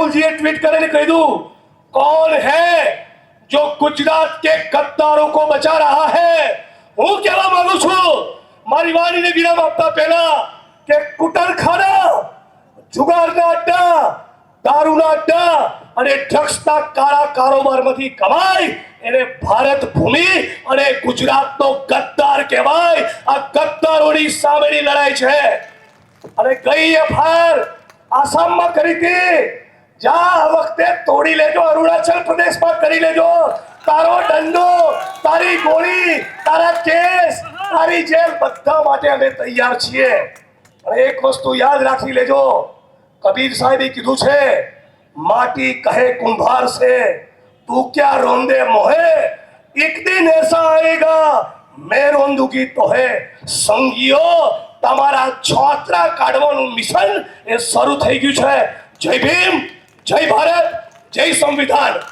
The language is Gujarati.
राहुल जी ट्वीट करे कह दू, कौन है जो गुजरात के गद्दारों को बचा रहा है? હું કહેવા માંગુ છું મારી વાણીને વિરામ આપતા પહેલા કે કુટરખાના, જુગારના અડ્ડા, દારૂના અડ્ડા અને ડ્રગ્સના કાળા કારોબારમાંથી કમાઈ એને ભારત ભૂમિ અને ગુજરાતનો ગદ્દાર કહેવાય. આ ગદ્દારોની સામેની લડાઈ છે. અને ગઈ એફઆઈઆર આસામમાં કરી હતી, જા આ વખતે તોડી લેજો, અરુણાચલ પ્રદેશમાં કરી લેજો. તારો દંડો, તારી ગોળી, તારા કેસ, તારી જેલ બધા માટે અમે તૈયાર છીએ. અને એક વસ્તુ યાદ રાખી લેજો, કબીર સાહેબે કીધું છે, માટી કહે કુંભાર से तू क्या रोंदे मोहे, एक दिन ऐसा आएगा मैं रोंदूंगी तो है. સંગીઓ, તમારા છોતરા કાઢવાનું મિશન એ શરૂ થઈ ગયું છે. જય ભીમ, જય ભારત, જય સંવિધાન.